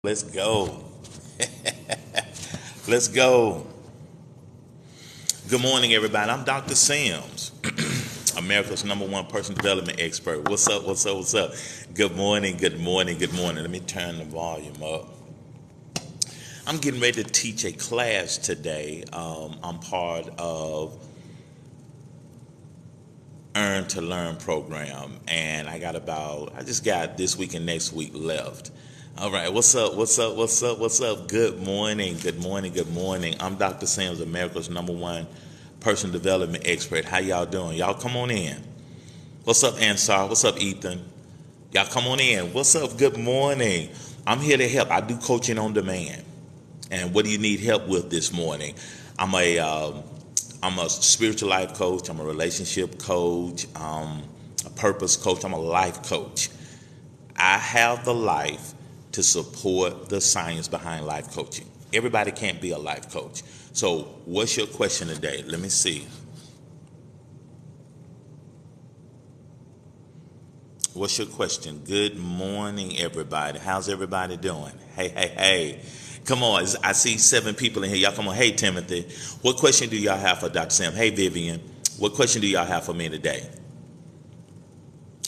Let's go. Let's go. Good morning, everybody. I'm Dr. Sims, America's #1 personal development expert. What's up? What's up? What's up? Good morning. Good morning. Good morning. Let me turn the volume up. I'm getting ready to teach a class today. I'm part of Earn to Learn program, and I just got this week and next week left. All right, what's up? What's up? What's up? What's up? Good morning. Good morning. Good morning. I'm Dr. Sims, America's #1 personal development expert. How y'all doing? Y'all come on in. What's up, Ansar? What's up, Ethan? Y'all come on in. What's up? Good morning. I'm here to help. I do coaching on demand. And what do you need help with this morning? I'm a spiritual life coach. I'm a relationship coach. A purpose coach. I'm a life coach. I have the life to support the science behind life coaching. Everybody can't be a life coach. So what's your question today? Let me see. What's your question? Good morning, everybody. How's everybody doing? Hey, hey, hey. Come on. I see 7 people in here. Y'all come on. Hey, Timothy. What question do y'all have for Dr. Sam? Hey, Vivian. What question do y'all have for me today?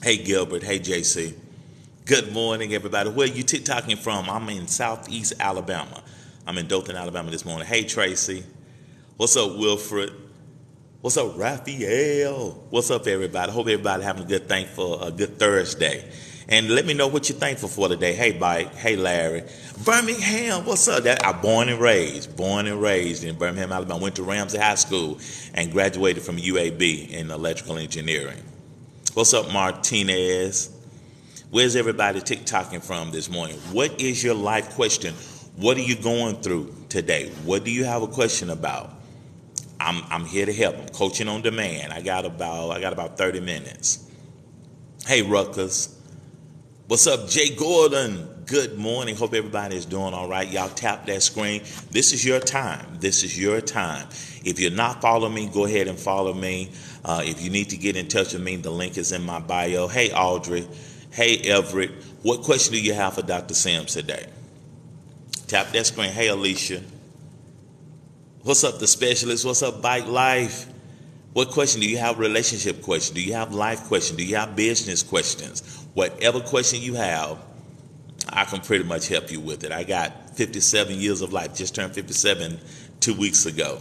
Hey, Gilbert. Hey, JC. Good morning, everybody. Where are you TikToking from? I'm in Southeast Alabama. I'm in Dothan, Alabama this morning. Hey, Tracy. What's up, Wilfred? What's up, Raphael? What's up, everybody? Hope everybody having a good Thursday. And let me know what you're thankful for today. Hey, Mike. Hey, Larry. Birmingham, what's up? I'm born and raised in Birmingham, Alabama. Went to Ramsey High School and graduated from UAB in electrical engineering. What's up, Martinez? Where's everybody TikToking from this morning? What is your life question? What are you going through today? What do you have a question about? I'm here to help. I'm coaching on demand. I got about 30 minutes. Hey, Ruckus. What's up, Jay Gordon? Good morning. Hope everybody is doing all right. Y'all tap that screen. This is your time. This is your time. If you're not following me, go ahead and follow me. If you need to get in touch with me, the link is in my bio. Hey, Audrey. Hey, Everett. What question do you have for Dr. Sims today? Tap that screen. Hey, Alicia. What's up, the specialist? What's up, Bike Life? What question do you have? Relationship question? Do you have life question? Do you have business questions? Whatever question you have, I can pretty much help you with it. I got 57 years of life. Just turned 57 2 weeks ago.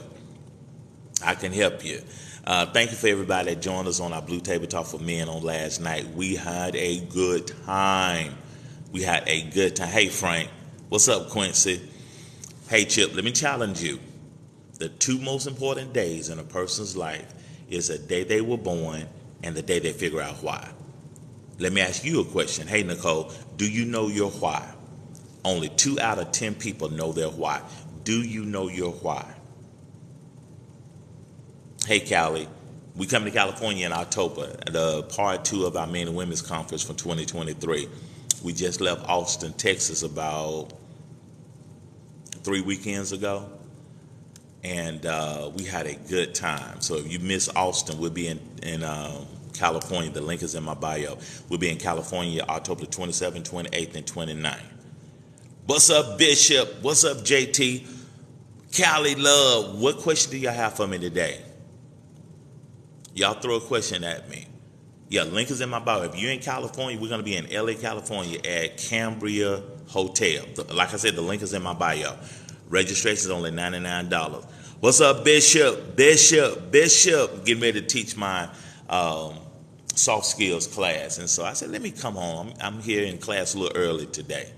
I can help you. Thank you for everybody that joined us on our Blue Table Talk for Men on last night. We had a good time. Hey, Frank. What's up, Quincy? Hey, Chip, let me challenge you. The 2 most important days in a person's life is the day they were born and the day they figure out why. Let me ask you a question. Hey, Nicole, do you know your why? Only 2 out of 10 people know their why. Do you know your why? Hey, Callie, we come to California in October, the part 2 of our Men and Women's Conference for 2023. We just left Austin, Texas about 3 weekends ago. And we had a good time. So if you miss Austin, we'll be in California. The link is in my bio. We'll be in California October 27th, 28th, and 29th. What's up, Bishop? What's up, JT? Callie Love, what question do y'all have for me today? Y'all throw a question at me. Yeah, link is in my bio. If you're in California, we're going to be in LA, California at Cambria Hotel. Like I said, the link is in my bio. Registration is only $99. What's up, Bishop? Bishop. Getting ready to teach my soft skills class. And so I said, let me come home. I'm here in class a little early today.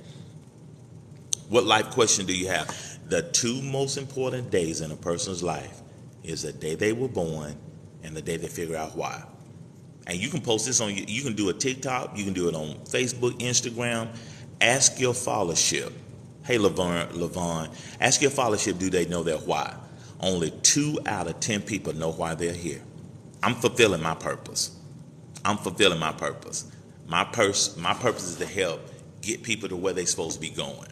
What life question do you have? The 2 most important days in a person's life is the day they were born and the day they figure out why. And you can post this you can do a TikTok. You can do it on Facebook, Instagram. Ask your followership. Hey, Levon, ask your followership, do they know their why? Only 2 out of 10 people know why they're here. I'm fulfilling my purpose. My purpose is to help get people to where they're supposed to be going.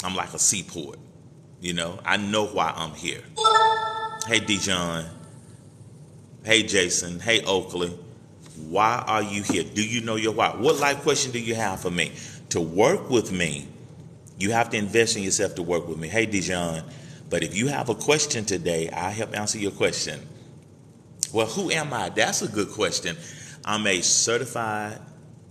I'm like a seaport. I know why I'm here. Hey, Dijon. Hey, Jason. Hey, Oakley. Why are you here? Do you know your why? What life question do you have for me? To work with me, You have to invest in yourself to work with me. Hey, Dijon, but if you have a question today, I'll help answer your question. Well, who am I? That's a good question. I'm a certified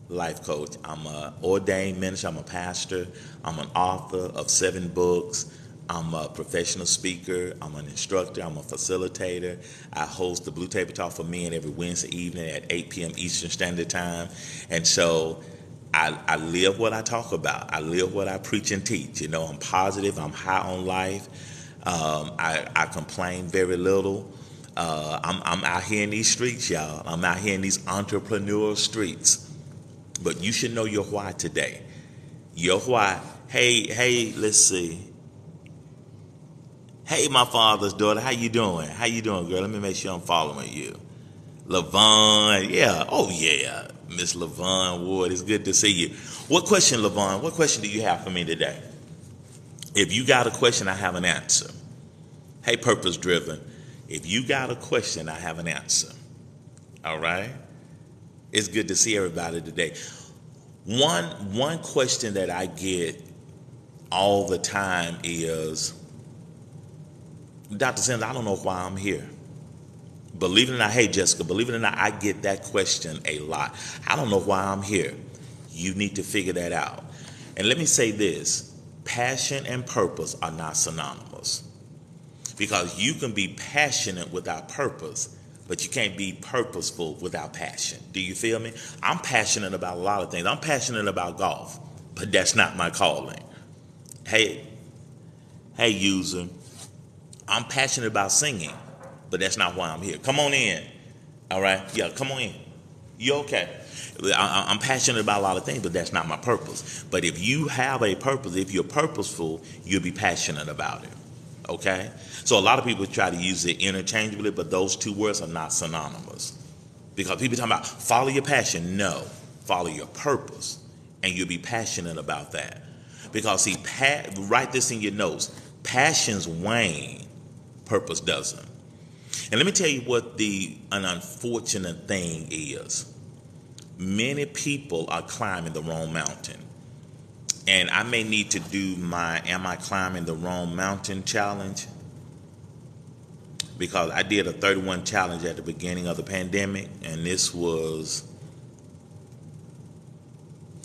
life coach. I'm an ordained minister. I'm a pastor. I'm an author of 7 books. I'm a professional speaker. I'm an instructor. I'm a facilitator. I host the Blue Table Talk for Men every Wednesday evening at 8 p.m. Eastern Standard Time. And so I live what I talk about. I live what I preach and teach. You know, I'm positive. I'm high on life. I complain very little. I'm out here in these streets, y'all. I'm out here in these entrepreneurial streets. But you should know your why today. Your why. Hey, let's see. Hey, my father's daughter, how you doing? How you doing, girl? Let me make sure I'm following you. LaVon, yeah. Oh, yeah. Miss LaVon Ward, it's good to see you. What question, LaVon? What question do you have for me today? If you got a question, I have an answer. Hey, Purpose Driven. If you got a question, I have an answer. All right? It's good to see everybody today. One question that I get all the time is, Dr. Sims, I don't know why I'm here. Believe it or not, hey Jessica, believe it or not, I get that question a lot. I don't know why I'm here. You need to figure that out. And let me say this, passion and purpose are not synonymous. Because you can be passionate without purpose, but you can't be purposeful without passion. Do you feel me? I'm passionate about a lot of things. I'm passionate about golf, but that's not my calling. Hey, user, I'm passionate about singing, but that's not why I'm here. Come on in. All right? Yeah, come on in. You okay? I'm passionate about a lot of things, but that's not my purpose. But if you have a purpose, if you're purposeful, you'll be passionate about it. Okay? So a lot of people try to use it interchangeably, but those two words are not synonymous. Because people talking about follow your passion. No, follow your purpose, and you'll be passionate about that. Because see, write this in your notes. Passions wane, purpose doesn't. And let me tell you what an unfortunate thing is. Many people are climbing the wrong mountain. And I may need to do my Am I Climbing the Wrong Mountain challenge, because I did a 31 challenge at the beginning of the pandemic, and this was,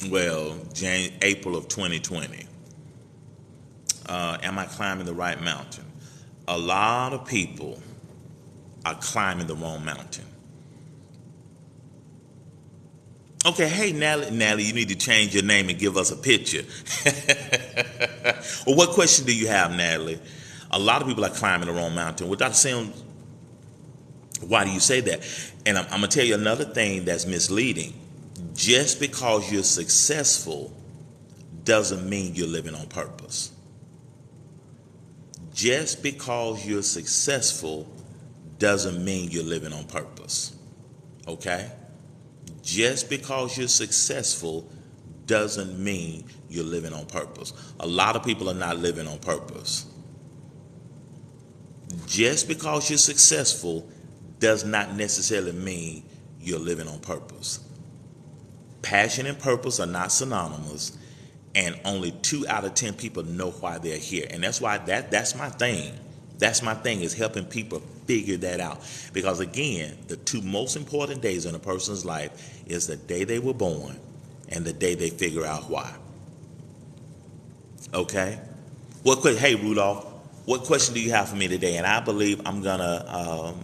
April of 2020. Am I climbing the right mountain? A lot of people are climbing the wrong mountain. Okay, hey, Natalie, you need to change your name and give us a picture. Well, what question do you have, Natalie? A lot of people are climbing the wrong mountain. Well, Dr. Sims, why do you say that? And I'm going to tell you another thing that's misleading. Just because you're successful doesn't mean you're living on purpose. Just because you're successful doesn't mean you're living on purpose. Okay? Just because you're successful doesn't mean you're living on purpose. A lot of people are not living on purpose. Just because you're successful does not necessarily mean you're living on purpose. Passion and purpose are not synonymous, and only 2 out of 10 people know why they're here. And that's why that's my thing. That's my thing, is helping people figure that out. Because again, the 2 most important days in a person's life is the day they were born and the day they figure out why. Okay? Hey, Rudolph, what question do you have for me today? And I believe I'm gonna,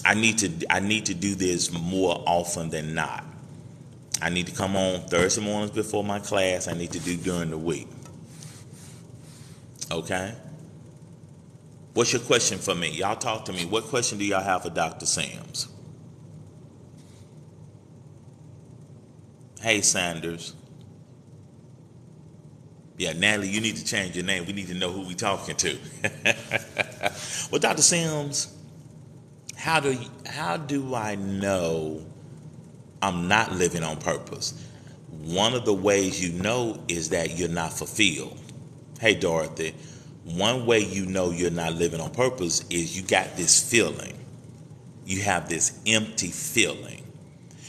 I need to do this more often than not. I need to come on Thursday mornings before my class. I need to do during the week. Okay? What's your question for me? Y'all talk to me. What question do y'all have for Dr. Sims? Hey, Sanders. Yeah, Natalie, you need to change your name. We need to know who we talking to. Well, Dr. Sims, how do I know I'm not living on purpose? One of the ways you know is that you're not fulfilled. Hey, Dorothy. One way you know you're not living on purpose is you got this feeling. You have this empty feeling.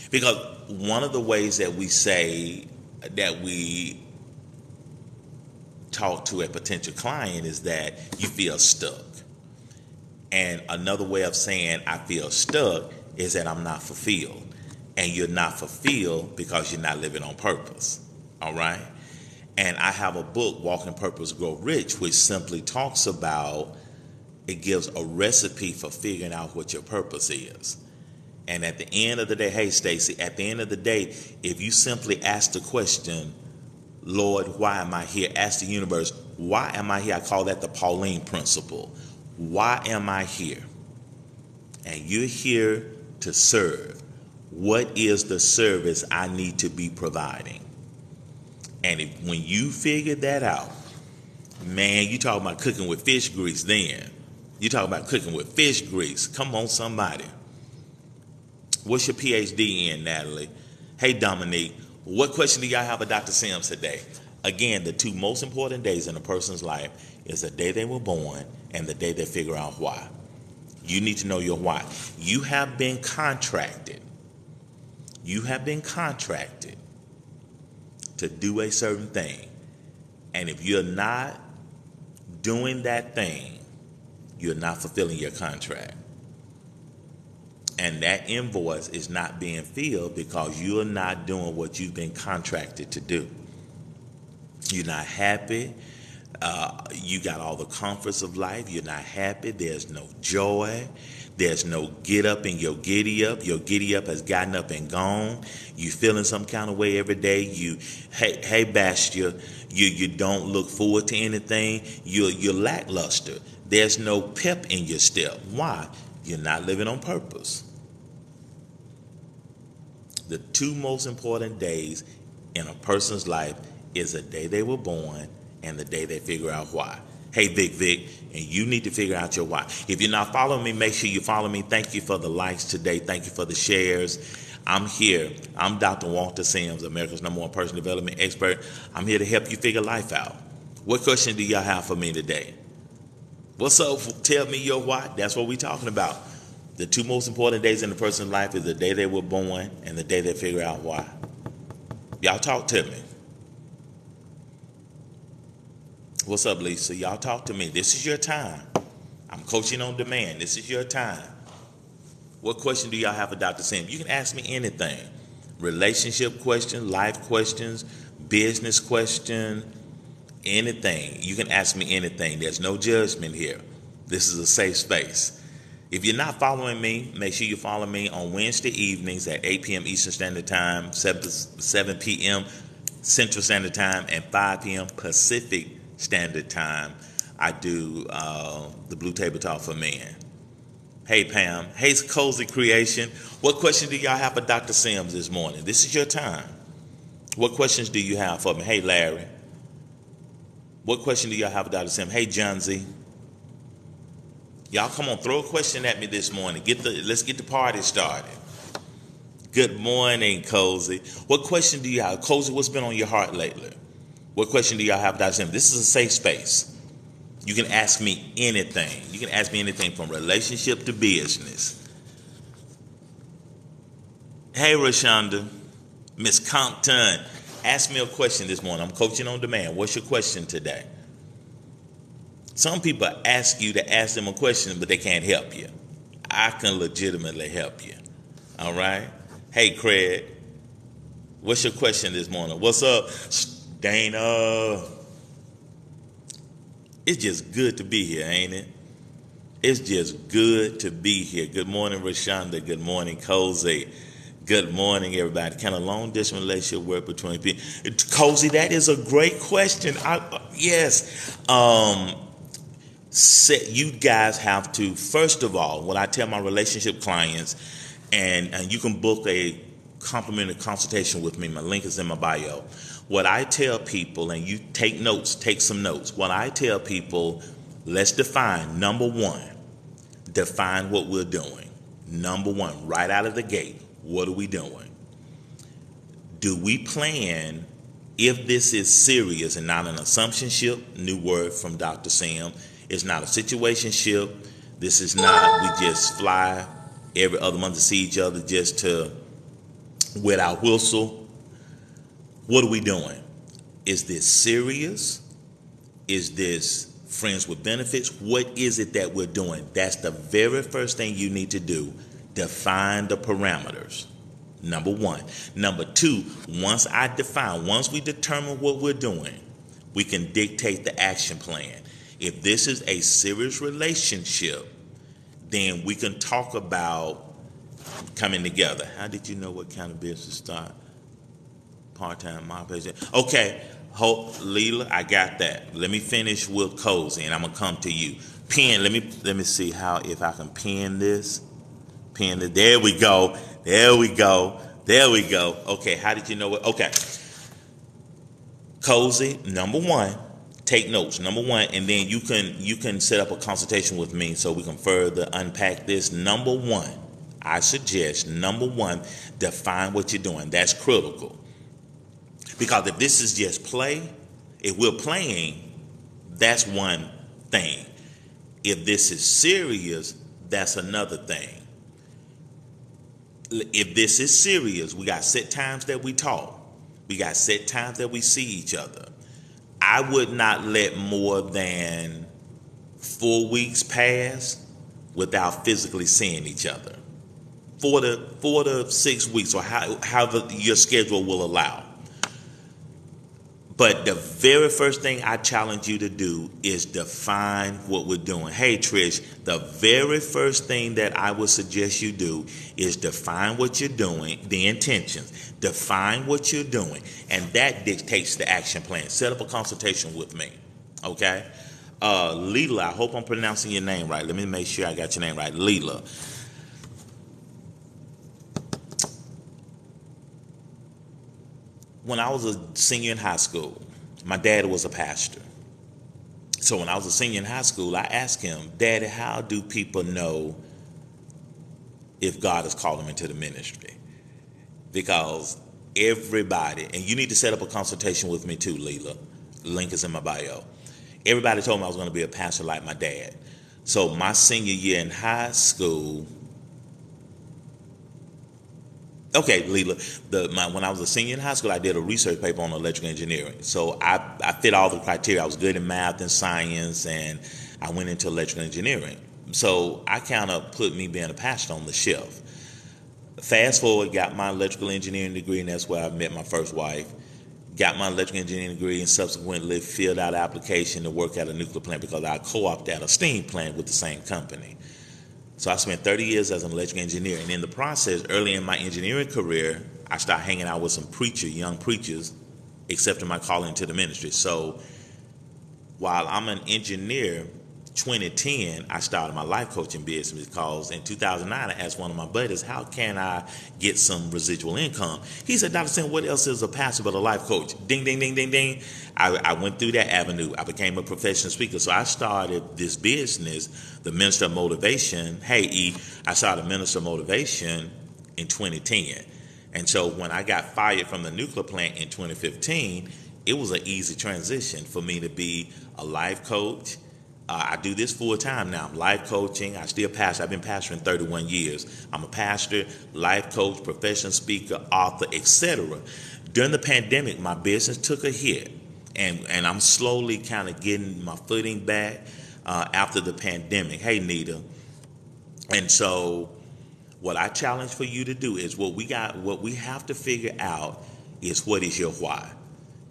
Because one of the ways that we say that we talk to a potential client is that you feel stuck. And another way of saying I feel stuck is that I'm not fulfilled. And you're not fulfilled because you're not living on purpose. All right? And I have a book, Walk in Purpose, Grow Rich, which simply talks about, it gives a recipe for figuring out what your purpose is. And at the end of the day, hey, Stacy, at the end of the day, if you simply ask the question, Lord, why am I here? Ask the universe, why am I here? I call that the Pauline principle. Why am I here? And you're here to serve. What is the service I need to be providing? And when you figure that out, man, you talk about cooking with fish grease then. You talk about cooking with fish grease. Come on, somebody. What's your PhD in, Natalie? Hey, Dominique. What question do y'all have of Dr. Sims today? Again, the two most important days in a person's life is the day they were born and the day they figure out why. You need to know your why. You have been contracted. You have been contracted to do a certain thing. And if you're not doing that thing, you're not fulfilling your contract. And that invoice is not being filled because you're not doing what you've been contracted to do. You're not happy. You got all the comforts of life. You're not happy. There's no joy. There's no get up in your giddy up. Your giddy up has gotten up and gone. You feeling some kind of way every day. Hey, Bastia, you don't look forward to anything. You're lackluster. There's no pep in your step. Why? You're not living on purpose. The two most important days in a person's life is the day they were born and the day they figure out why. Hey, Vic, and you need to figure out your why. If you're not following me, make sure you follow me. Thank you for the likes today. Thank you for the shares. I'm here. I'm Dr. Walter Sims, America's #1 personal development expert. I'm here to help you figure life out. What question do y'all have for me today? What's up? Tell me your why. That's what we're talking about. The two most important days in a person's life is the day they were born and the day they figure out why. Y'all talk to me. What's up, Lisa? Y'all talk to me. This is your time. I'm coaching on demand. This is your time. What question do y'all have for Dr. Sim? You can ask me anything. Relationship question, life questions, business question, anything. You can ask me anything. There's no judgment here. This is a safe space. If you're not following me, make sure you follow me on Wednesday evenings at 8 p.m. Eastern Standard Time, 7 p.m. Central Standard Time, and 5 p.m. Pacific Standard Time. I do the Blue Table Talk for Men. Hey, Pam. Hey, Cozy Creation. What question do y'all have for Dr. Sims this morning? This is your time. What questions do you have for me? Hey, Larry. What question do y'all have for Dr. Sims? Hey, John Z. Y'all come on, throw a question at me this morning. Let's get the party started. Good morning, Cozy. What question do you have? Cozy, what's been on your heart lately? What question do y'all have, Dr. Sim? This is a safe space. You can ask me anything. You can ask me anything from relationship to business. Hey, Rashonda. Miss Compton, ask me a question this morning. I'm coaching on demand. What's your question today? Some people ask you to ask them a question, but they can't help you. I can legitimately help you. All right? Hey, Craig. What's your question this morning? What's up, Dana? It's just good to be here, ain't it? It's just good to be here. Good morning, Rashonda. Good morning, Cozy. Good morning, everybody. Can a long-distance relationship work between people? Cozy, that is a great question. Yes. You guys have to, first of all, when I tell my relationship clients, and you can book a complimentary consultation with me, my link is in my bio. What I tell people, and you take notes, take some notes. What I tell people, let's define, number one, define what we're doing. Number one, right out of the gate, what are we doing? Do we plan, if this is serious and not an assumptionship, new word from Dr. Sam, it's not a situationship. This is not, we just fly every other month to see each other just to wet our whistle. What are we doing? Is this serious? Is this friends with benefits? What is it that we're doing? That's the very first thing you need to do. Define the parameters. Number one. Number two, once we determine what we're doing, we can dictate the action plan. If this is a serious relationship, then we can talk about coming together. How did you know what kind of business to start? Part-time mom patient. Okay, Leela, I got that. Let me finish with Cozy, and I'm gonna come to you. Pen. Let me see if I can pen this. Pen it. There we go. Okay, how did you know it? Okay. Cozy, number one. Take notes. Number one, and then you can set up a consultation with me so we can further unpack this. Number one, I suggest define what you're doing. That's critical. Because if this is just play, if we're playing, that's one thing. If this is serious, that's another thing. If this is serious, we got set times that we talk. We got set times that we see each other. I would not let more than 4 weeks pass without physically seeing each other. 4 to 6 weeks, or however your schedule will allow. But the very first thing I challenge you to do is define what we're doing. Hey, Trish, the very first thing that I would suggest you do is define what you're doing, the intentions. Define what you're doing, and that dictates the action plan. Set up a consultation with me, okay? Leela, I hope I'm pronouncing your name right. Let me make sure I got your name right. Leela. When I was a senior in high school, my dad was a pastor. So when I was a senior in high school, I asked him, Daddy, how do people know if God has called them into the ministry? Because everybody, and you need to set up a consultation with me too, Leela. Link is in my bio. Everybody told me I was going to be a pastor like my dad. So my senior year in high school, okay, Leela, when I was a senior in high school, I did a research paper on electrical engineering. So I fit all the criteria. I was good in math and science, and I went into electrical engineering. So I kind of put me being a pastor on the shelf. Fast forward, got my electrical engineering degree, and that's where I met my first wife. Got my electrical engineering degree and subsequently filled out an application to work at a nuclear plant because I co-opted at a steam plant with the same company. So I spent 30 years as an electrical engineer, and in the process, early in my engineering career, I started hanging out with some young preachers, accepting my calling to the ministry. So while I'm an engineer, 2010, I started my life coaching business because in 2009, I asked one of my buddies, how can I get some residual income? He said, Dr. Sam, what else is a pastor but a life coach? Ding, ding, ding, ding, ding. I went through that avenue. I became a professional speaker. So I started this business, the Minister of Motivation. I started Minister of Motivation in 2010. And so when I got fired from the nuclear plant in 2015, it was an easy transition for me to be a life coach. I do this full time now. I'm life coaching. I still pastor. I've been pastoring 31 years. I'm a pastor, life coach, professional speaker, author, etc. During the pandemic, my business took a hit, and I'm slowly kind of getting my footing back after the pandemic. Hey, Nita. And so what I challenge for you to do is what we have to figure out is what is your why.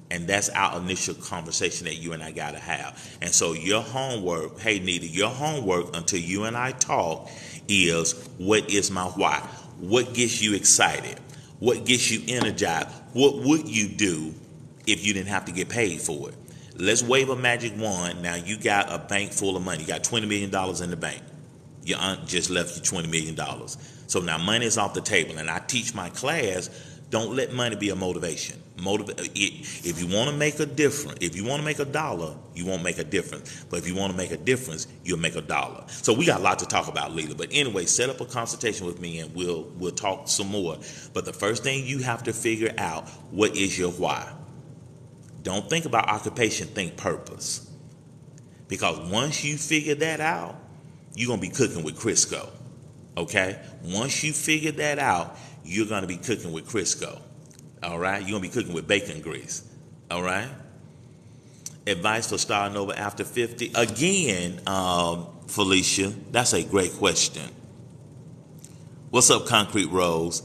And that's our initial conversation that you and I got to have. And so your homework, hey, Nita, your homework until you and I talk is, what is my why? What gets you excited? What gets you energized? What would you do if you didn't have to get paid for it? Let's wave a magic wand. Now you got a bank full of money. You got $20 million in the bank. Your aunt just left you $20 million. So now money is off the table. And I teach my class, don't let money be a motivation. If you want to make a difference, if you want to make $1, you won't make a difference. But if you want to make a difference, you'll make $1. So we got a lot to talk about, Leela. But anyway, set up a consultation with me and we'll talk some more. But the first thing you have to figure out, what is your why? Don't think about occupation, think purpose. Because once you figure that out, you're going to be cooking with Crisco. Okay? Once you figure that out, you're going to be cooking with Crisco. All right? You're going to be cooking with bacon grease. All right? Advice for starting over after 50. Again, Felicia, that's a great question. What's up, Concrete Rose?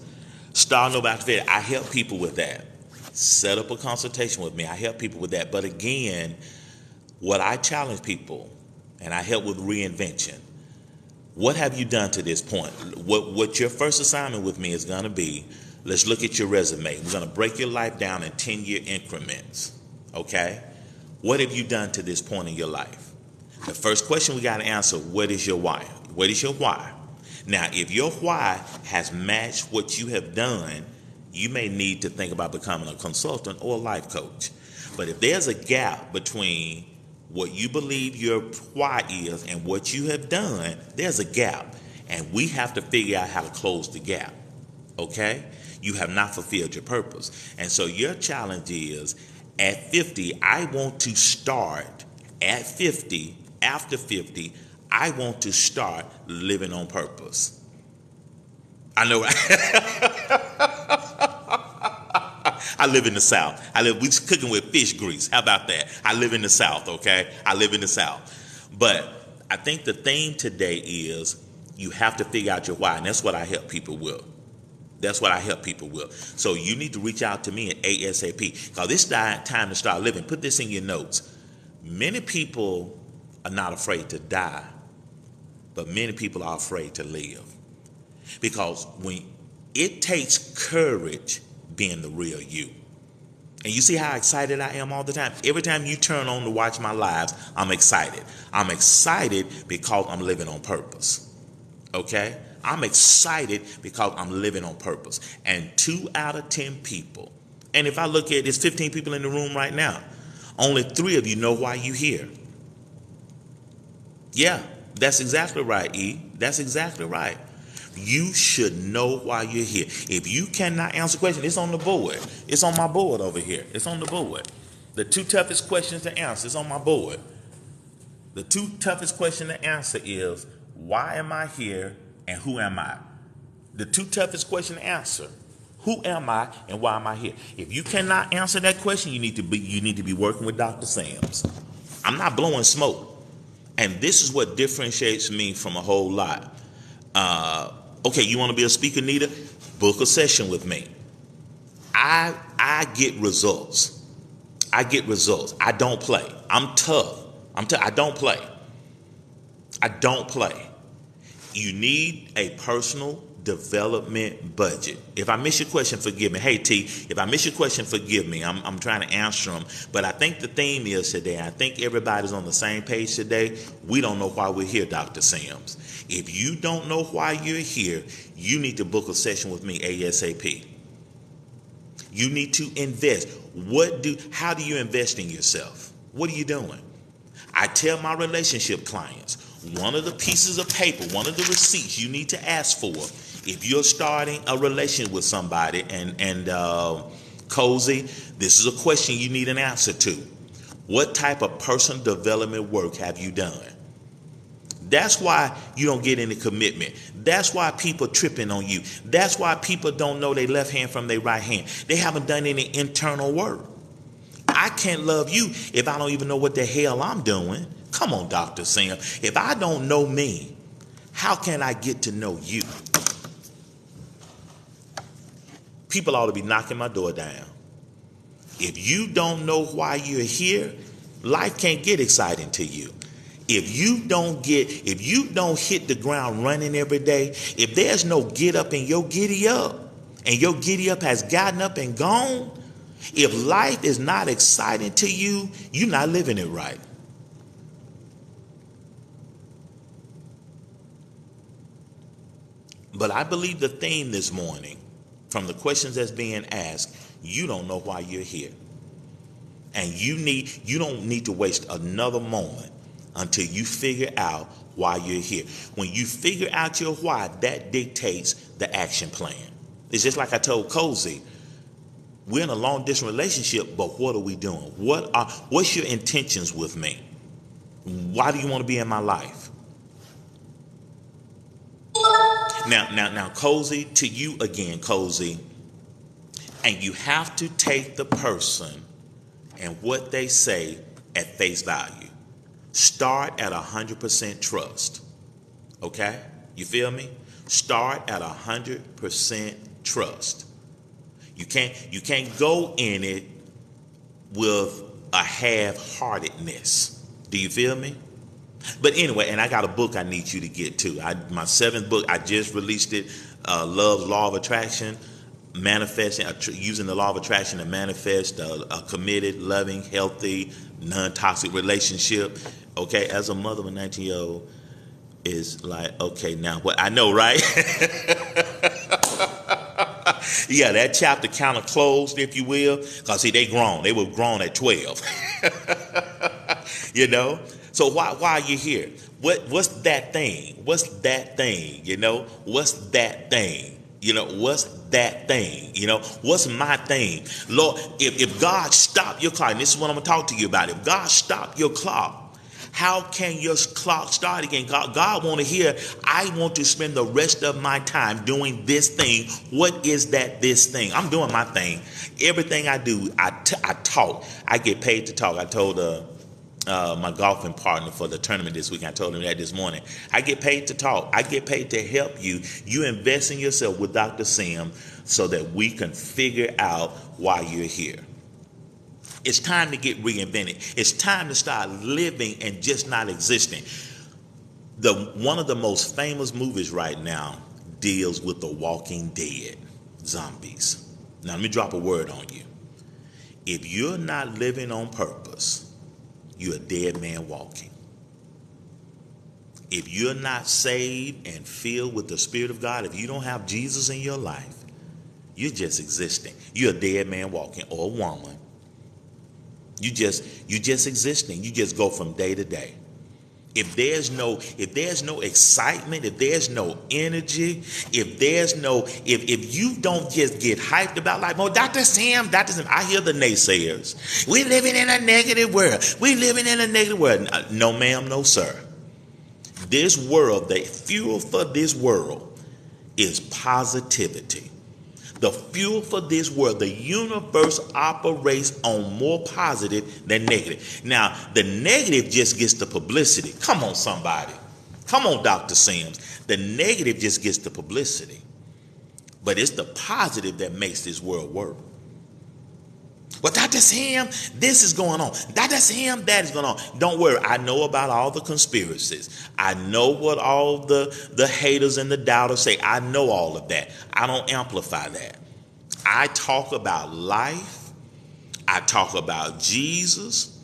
Starting over after 50. I help people with that. Set up a consultation with me. I help people with that. But again, what I challenge people, and I help with reinvention. What have you done to this point? What your first assignment with me is going to be, let's look at your resume. We're going to break your life down in 10-year increments. Okay? What have you done to this point in your life? The first question we got to answer, what is your why? What is your why? Now, if your why has matched what you have done, you may need to think about becoming a consultant or a life coach. But if there's a gap between what you believe your why is and what you have done, there's a gap. And we have to figure out how to close the gap. Okay? You have not fulfilled your purpose. And so your challenge is, at 50, I want to start at 50, after 50, I want to start living on purpose. I know. I live in the South. We cooking with fish grease. How about that? I live in the South, okay? I live in the South. But I think the theme today is you have to figure out your why, and that's what I help people with. So you need to reach out to me at ASAP, because it's time to start living. Put this in your notes. Many people are not afraid to die, but many people are afraid to live. Because when it takes courage being the real you. And you see how excited I am all the time? Every time you turn on to watch my lives, I'm excited. I'm excited because I'm living on purpose. Okay? I'm excited because I'm living on purpose. And 2 out of 10 people, and if I look at it, there's 15 people in the room right now. Only 3 of you know why you're here. Yeah, that's exactly right, E. That's exactly right. You should know why you're here. If you cannot answer questions, it's on the board. It's on my board over here. It's on the board. The 2 toughest questions to answer is on my board. The 2 toughest questions to answer is, why am I here and who am I? The 2 toughest questions to answer, who am I and why am I here? If you cannot answer that question, you need to be working with Dr. Sams. I'm not blowing smoke. And this is what differentiates me from a whole lot. Okay, you want to be a speaker, Nita? Book a session with me. I get results. I don't play. I'm tough. I don't play. You need a personal development budget. If I miss your question, forgive me. Hey, T, if I miss your question, forgive me. I'm trying to answer them. But I think the theme is today, I think everybody's on the same page today. We don't know why we're here, Dr. Sams. If you don't know why you're here, you need to book a session with me ASAP. You need to invest. How do you invest in yourself? What are you doing? I tell my relationship clients, one of the pieces of paper, one of the receipts you need to ask for if you're starting a relationship with somebody, and Cozy, this is a question you need an answer to. What type of personal development work have you done? That's why you don't get any commitment. That's why people tripping on you. That's why people don't know their left hand from their right hand. They haven't done any internal work. I can't love you if I don't even know what the hell I'm doing. Come on, Dr. Sam. If I don't know me, how can I get to know you? People ought to be knocking my door down. If you don't know why you're here, life can't get exciting to you. If you don't hit the ground running every day, if there's no get up in your giddy up, and your giddy up has gotten up and gone, if life is not exciting to you, you're not living it right. But I believe the theme this morning, from the questions that's being asked, you don't know why you're here. And you don't need to waste another moment until you figure out why you're here. When you figure out your why, that dictates the action plan. It's just like I told Cozy, we're in a long distance relationship, but what are we doing? What's your intentions with me? Why do you want to be in my life? Now, Cozy, to you again, Cozy, and you have to take the person and what they say at face value. Start at 100% trust. Okay? You feel me? Start at 100% trust. You can't go in it with a half-heartedness. Do you feel me? But anyway, and I got a book I need you to get to. My 7th book, I just released it, Love's Law of Attraction, manifesting, using the law of attraction to manifest a committed, loving, healthy, non-toxic relationship. Okay, as a mother of a 19-year-old is like, okay, now what I know, right? Yeah, that chapter kind of closed, if you will, because see, they grown. They were grown at 12. You know? So why are you here? What's that thing? What's that thing? You know? What's that thing? You know, what's that thing? You know, what's my thing? Lord, if God stopped your clock, and this is what I'm going to talk to you about. If God stopped your clock, how can your clock start again? God want to hear, I want to spend the rest of my time doing this thing. What is this thing? I'm doing my thing. Everything I do, I talk. I get paid to talk. I told my golfing partner for the tournament this week, I told him that this morning. I get paid to talk. I get paid to help you. You invest in yourself with Dr. Sim so that we can figure out why you're here. It's time to get reinvented. It's time to start living and just not existing. One of the most famous movies right now deals with the Walking Dead, zombies. Now, let me drop a word on you. If you're not living on purpose, you're a dead man walking. If you're not saved and filled with the Spirit of God, if you don't have Jesus in your life, you're just existing. You're a dead man walking, or a woman. You just existing. You just go from day to day. If there's no excitement, if there's no energy, if you don't just get hyped about life, oh, Dr. Sam, I hear the naysayers. We're living in a negative world. We're living in a negative world. No, ma'am, no, sir. This world, the fuel for this world is positivity. The fuel for this world, the universe operates on more positive than negative. Now, the negative just gets the publicity. Come on, somebody. Come on, Dr. Sims. The negative just gets the publicity. But it's the positive that makes this world work. Well, Dr. Sam, this is going on. Dr. Sam, that is going on. Don't worry. I know about all the conspiracies. I know what all the haters and the doubters say. I know all of that. I don't amplify that. I talk about life. I talk about Jesus.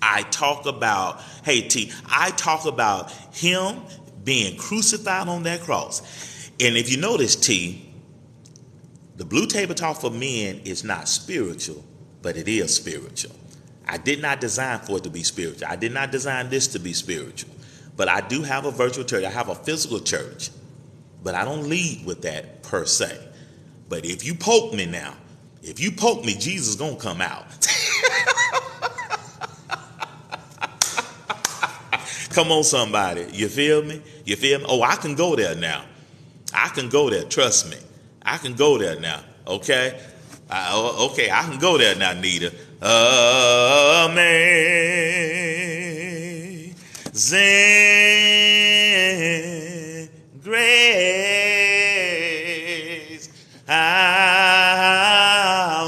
I talk about, I talk about him being crucified on that cross. And if you notice, the Blue Table Talk for Men is not spiritual, but it is spiritual. I did not design for it to be spiritual. I did not design this to be spiritual. But I do have a virtual church. I have a physical church. But I don't lead with that per se. But if you poke me now, Jesus is going to come out. Come on, somebody. You feel me? You feel me? Oh, I can go there now. I can go there. Trust me. I can go there now. Okay? Okay, I can go there now, Nita. Amazing grace, how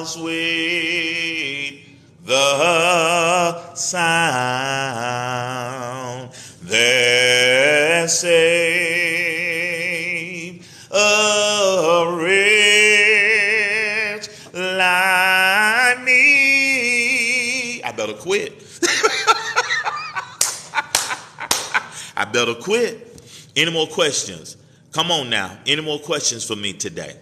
sweet the sound that saved a wretch like me. I better quit. I better quit. Any more questions? Come on now. Any more questions for me today?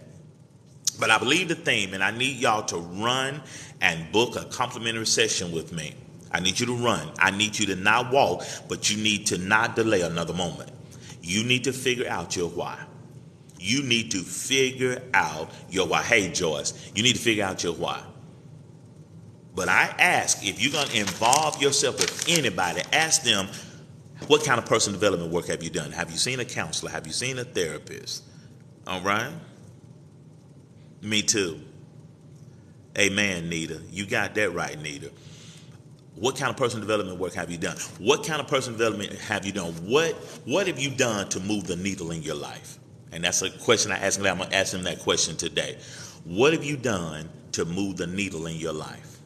But I believe the theme, and I need y'all to run and book a complimentary session with me. I need you to run. I need you to not walk, but you need to not delay another moment. You need to figure out your why. You need to figure out your why. Hey, Joyce, you need to figure out your why. But I ask, if you're going to involve yourself with anybody, ask them, what kind of personal development work have you done? Have you seen a counselor? Have you seen a therapist? All right? Me too. Amen, Nita. You got that right, Nita. What kind of personal development work have you done? What kind of personal development have you done? What have you done to move the needle in your life? And that's a question I asked him. I'm going to ask him that question today. What have you done to move the needle in your life?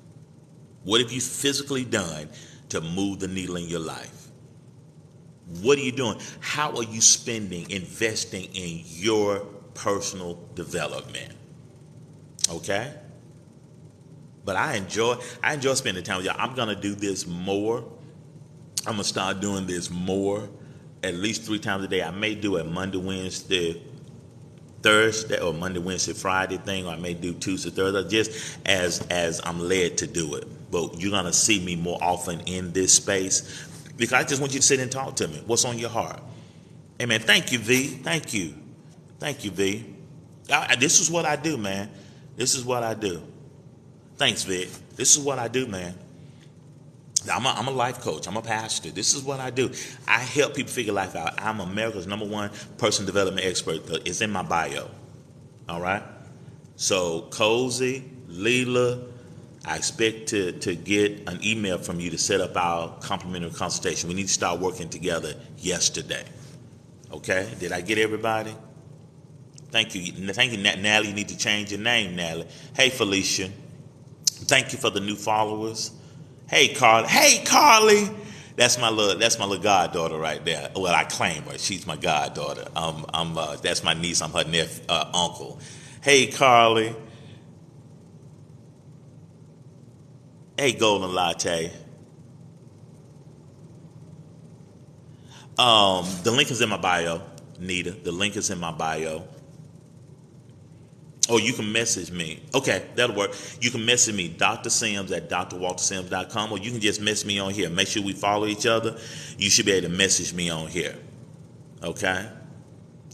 What have you physically done to move the needle in your life? What are you doing? How are you investing in your personal development? Okay? But I enjoy spending time with y'all. I'm going to do this more. I'm going to start doing this more, at least 3 times a day. I may do a Monday, Wednesday, Thursday, or Monday, Wednesday, Friday thing, or I may do Tuesday, Thursday, just as I'm led to do it. But you're going to see me more often in this space because I just want you to sit and talk to me. What's on your heart? Amen. Thank you, V. Thank you. Thank you, V. This is what I do, man. This is what I do. Thanks, Vic. This is what I do, man. I'm a life coach. I'm a pastor. This is what I do. I help people figure life out. I'm America's #1 personal development expert. It's in my bio. All right? So, Cozy, Leela, I expect to get an email from you to set up our complimentary consultation. We need to start working together yesterday. Okay? Did I get everybody? Thank you. Thank you, Natalie. You need to change your name, Natalie. Hey, Felicia. Thank you for the new followers. Hey, Carly. Hey, Carly. That's my little goddaughter right there. Well, I claim her. She's my goddaughter. That's my niece. I'm her uncle. Hey, Carly. Hey, Golden Latte. The link is in my bio, Nita. The link is in my bio. Or you can message me. Okay, that'll work. You can message me, Dr. Sims at drwaltersims.com, or you can just message me on here. Make sure we follow each other. You should be able to message me on here. Okay?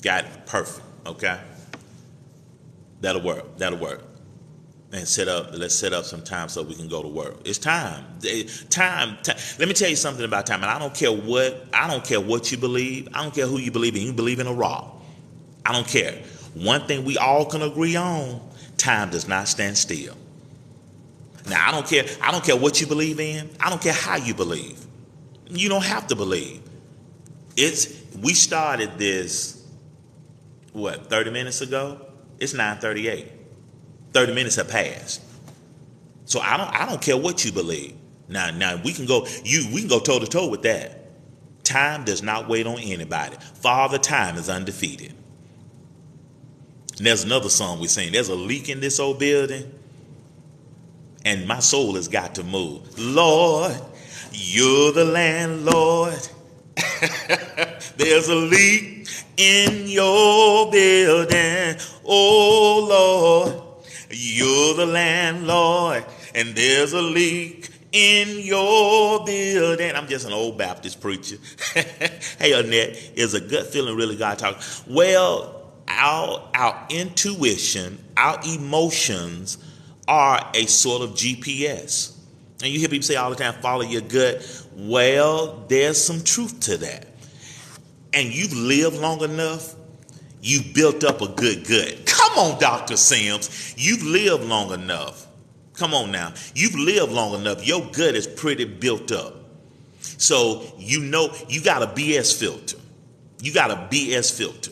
Got it. Perfect. Okay? That'll work. That'll work. And let's set up some time so we can go to work. It's time. Time. Let me tell you something about time. And I don't care what you believe. I don't care who you believe in. You can believe in a rock. I don't care. One thing we all can agree on, time does not stand still. Now, I don't care what you believe in. I don't care how you believe. You don't have to believe. We started this, 30 minutes ago? It's 9:38. 30 minutes have passed. So I don't care what you believe. Now we can go toe to toe with that. Time does not wait on anybody. Father Time is undefeated. And there's another song we sing. There's a leak in this old building, and my soul has got to move. Lord, you're the landlord. There's a leak in your building. Oh, Lord, you're the landlord, and there's a leak in your building. I'm just an old Baptist preacher. Hey, Annette, is a gut feeling really God talking? Well, our intuition, our emotions are a sort of GPS. And you hear people say all the time, follow your gut. Well, there's some truth to that. And you've lived long enough, you've built up a good gut. Come on, Dr. Sims. You've lived long enough. Come on now. You've lived long enough. Your gut is pretty built up. So you know you got a BS filter. You got a BS filter.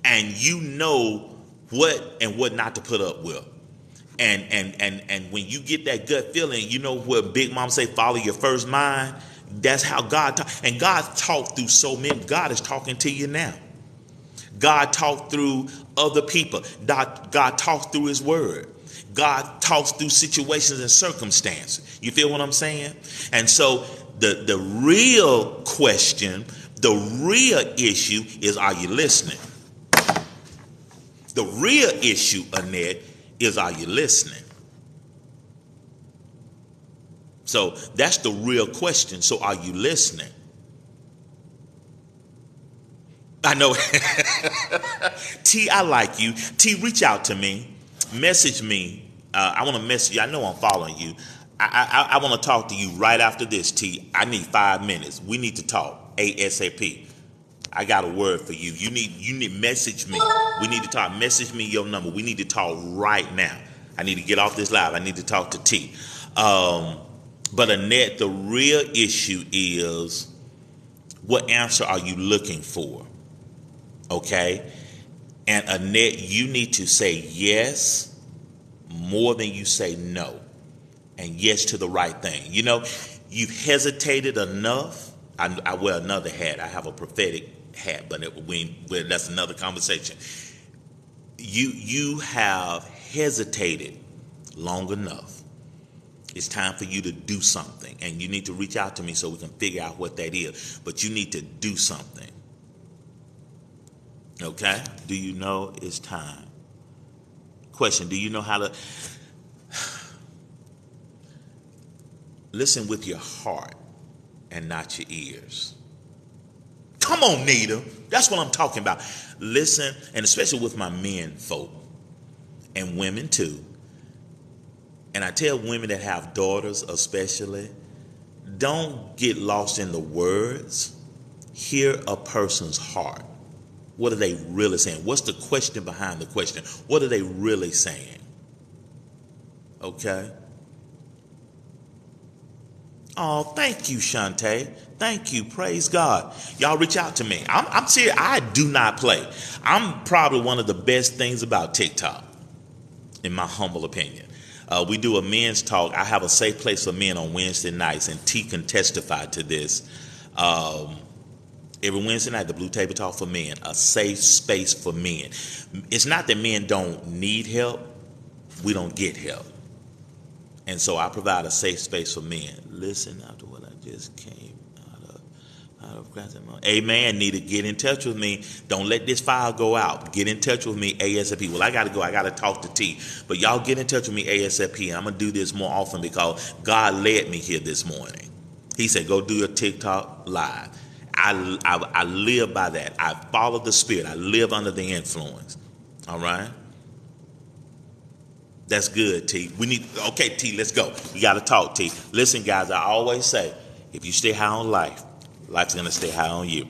And you know what and what not to put up with. And when you get that gut feeling, you know what Big Mom say, follow your first mind. That's how God talks. And God talked through so many. God is talking to you now. God talked through other people. God talks through his word. God talks through situations and circumstances. You feel what I'm saying? And so the real question, the real issue is, are you listening? The real issue, Annette, is, are you listening? So that's the real question. So are you listening? I know. T, I like you. T, reach out to me. Message me. I want to message you. I know I'm following you. I want to talk to you right after this, T. I need 5 minutes. We need to talk ASAP. I got a word for you. You need message me. We need to talk. Message me your number. We need to talk right now. I need to get off this live. I need to talk to T. But Annette, the real issue is, what answer are you looking for? Okay? And Annette, you need to say yes more than you say no. And yes to the right thing. You know, you've hesitated enough. I wear another hat. I have a prophetic hat, but that's another conversation. You have hesitated long enough. It's time for you to do something. And you need to reach out to me so we can figure out what that is. But you need to do something. Okay? Do you know it's time? Question, do you know how to listen with your heart and not your ears? Come on, Nita. That's what I'm talking about. Listen, and especially with my men folk and women too. And I tell women that have daughters especially, don't get lost in the words. Hear a person's heart. What are they really saying? What's the question behind the question? What are they really saying? Okay? Oh, thank you, Shantae. Thank you. Praise God. Y'all reach out to me. I'm serious. I do not play. I'm probably one of the best things about TikTok, in my humble opinion. We do a men's talk. I have a safe place for men on Wednesday nights, and T can testify to this. Every Wednesday night, the Blue Table Talk for Men, a safe space for men. It's not that men don't need help. We don't get help. And so I provide a safe space for men. Listen after what I just came out of Christ. Amen. Need to get in touch with me. Don't let this file go out. Get in touch with me ASAP. Well, I got to go. I got to talk to T. But y'all get in touch with me ASAP. I'm going to do this more often because God led me here this morning. He said, go do your TikTok live. I live by that. I follow the Spirit. I live under the influence. All right? That's good, T. Okay, T, let's go. We got to talk, T. Listen, guys, I always say, if you stay high on life, life's going to stay high on you.